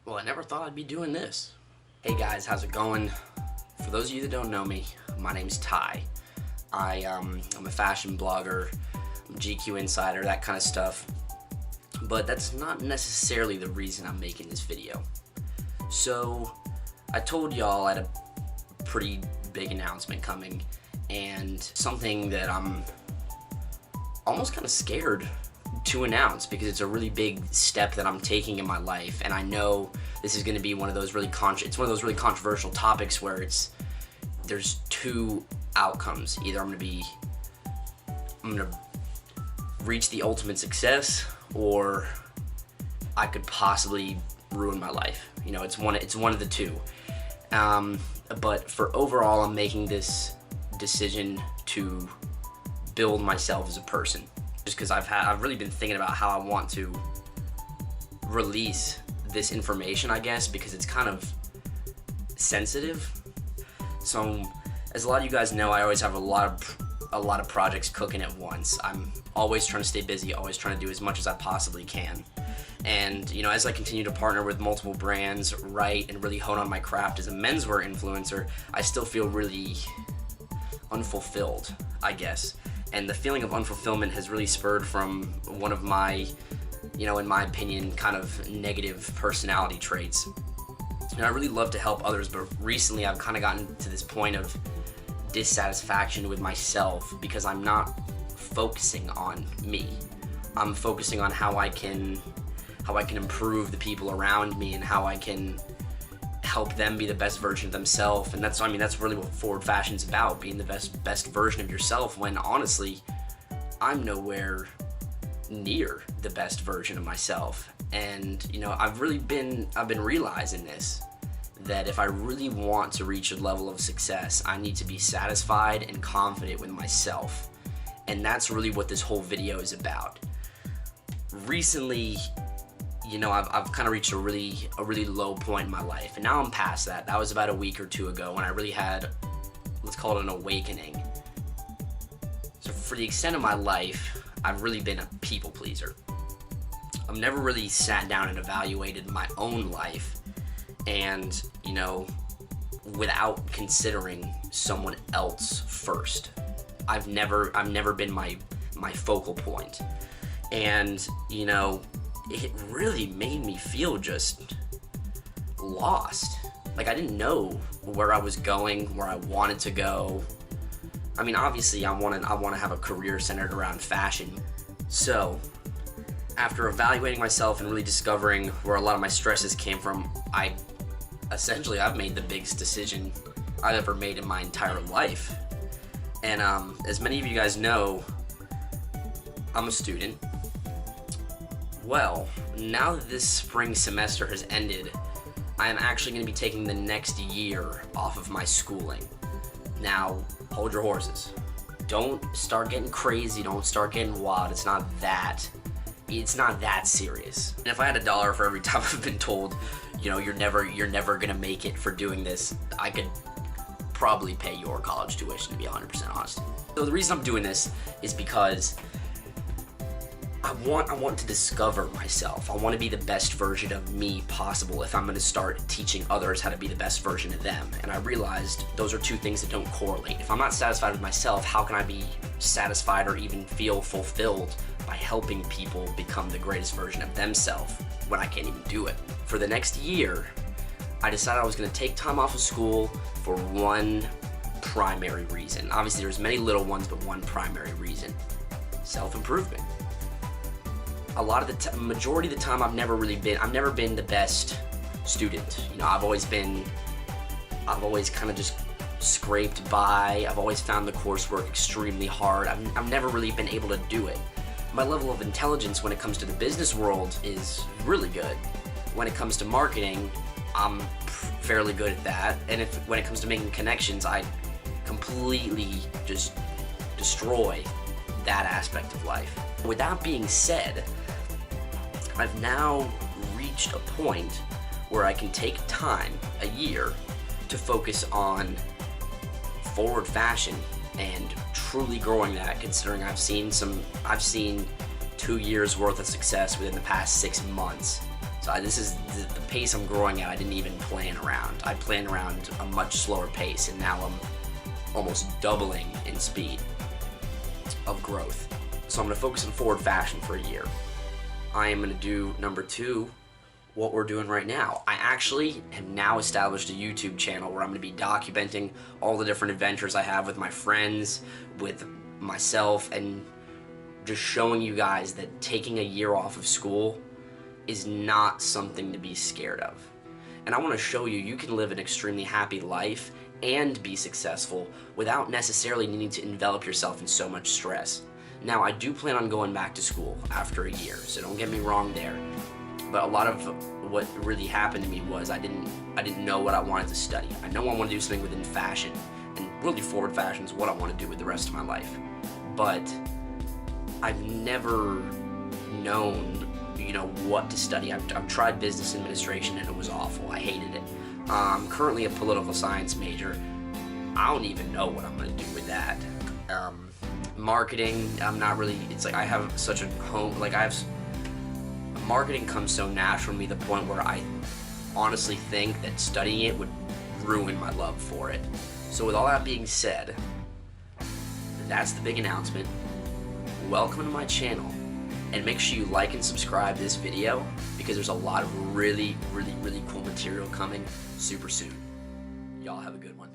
Well, I never thought I'd be doing this. Hey guys, how's it going? For those of you that don't know me, my name's Ty. I'm a fashion blogger, I'm a GQ insider, that kind of stuff. But that's not necessarily the reason I'm making this video. So, I told y'all I had a pretty big announcement coming, and something that I'm almost kind of scared to announce because it's a really big step that I'm taking in my life, and I know this is going to be one of those really controversial topics where there's two outcomes. Either I'm going to reach the ultimate success, or I could possibly ruin my life. You know, it's one of the two. But for overall, I'm making this decision to build myself as a person. Just because I've really been thinking about how I want to release this information, I guess, because it's kind of sensitive. So, as a lot of you guys know, I always have a lot of projects cooking at once. I'm always trying to stay busy, always trying to do as much as I possibly can. And, you know, as I continue to partner with multiple brands, write, and really hone on my craft as a menswear influencer, I still feel really unfulfilled, I guess. And the feeling of unfulfillment has really spurred from one of my, you know, in my opinion, kind of negative personality traits. And I really love to help others, but recently I've kind of gotten to this point of dissatisfaction with myself because I'm not focusing on me. I'm focusing on how I can improve the people around me and how I can help them be the best version of themselves. And that's really what Forward Fashion's about, being the best version of yourself, when honestly I'm nowhere near the best version of myself. And you know, I've been realizing this, that if I really want to reach a level of success, I need to be satisfied and confident with myself. And that's really what this whole video is about. Recently, you know, I've kind of reached a really low point in my life, and now I'm past that. That was about a week or two ago when I really had, let's call it an awakening. So for the extent of my life, I've really been a people pleaser. I've never really sat down and evaluated my own life, and, you know, without considering someone else first. I've never been my focal point. And, you know, it really made me feel just lost. Like, I didn't know where I was going, where I wanted to go. I mean, obviously I want to have a career centered around fashion. So, after evaluating myself and really discovering where a lot of my stresses came from, I've made the biggest decision I've ever made in my entire life. And as many of you guys know, I'm a student. Well, now that this spring semester has ended, I am actually going to be taking the next year off of my schooling. Now, hold your horses. Don't start getting crazy, don't start getting wild. It's not that serious. And if I had $1 for every time I've been told, you know, you're never going to make it for doing this, I could probably pay your college tuition, to be 100% honest. So the reason I'm doing this is because I want to discover myself. I want to be the best version of me possible if I'm going to start teaching others how to be the best version of them. And I realized those are two things that don't correlate. If I'm not satisfied with myself, how can I be satisfied or even feel fulfilled by helping people become the greatest version of themselves when I can't even do it? For the next year, I decided I was going to take time off of school for one primary reason. Obviously, there's many little ones, but one primary reason: self-improvement. Majority of the time, I've never been the best student. You know, I've always kind of just scraped by. I've always found the coursework extremely hard. I've never really been able to do it. My level of intelligence when it comes to the business world is really good. When it comes to marketing, I'm fairly good at that. And when it comes to making connections, I completely just destroy that aspect of life. With that being said, I've now reached a point where I can take time, a year, to focus on Forward Fashion and truly growing that, considering I've seen 2 years worth of success within the past 6 months. So this is the pace I'm growing at. I didn't even plan around. I planned around a much slower pace, and now I'm almost doubling in speed of growth. So I'm going to focus on forward fashion for a year. I am going to do number 2, what we're doing right now. I actually have now established a YouTube channel where I'm going to be documenting all the different adventures I have with my friends, with myself, and just showing you guys that taking a year off of school is not something to be scared of. And I want to show you you can live an extremely happy life and be successful without necessarily needing to envelop yourself in so much stress. Now, I do plan on going back to school after a year, so don't get me wrong there. But a lot of what really happened to me was I didn't know what I wanted to study. I know I want to do something within fashion, and really forward fashion is what I want to do with the rest of my life. But I've never known, what to study. I've tried business administration and it was awful. I hated it. I'm currently a political science major. I don't even know what I'm going to do with that. Marketing, I'm not really, it's like I have such a marketing comes so natural to me to the point where I honestly think that studying it would ruin my love for it. So with all that being said, that's the big announcement. Welcome to my channel, and make sure you like and subscribe this video because there's a lot of really, really, really cool material coming super soon. Y'all have a good one.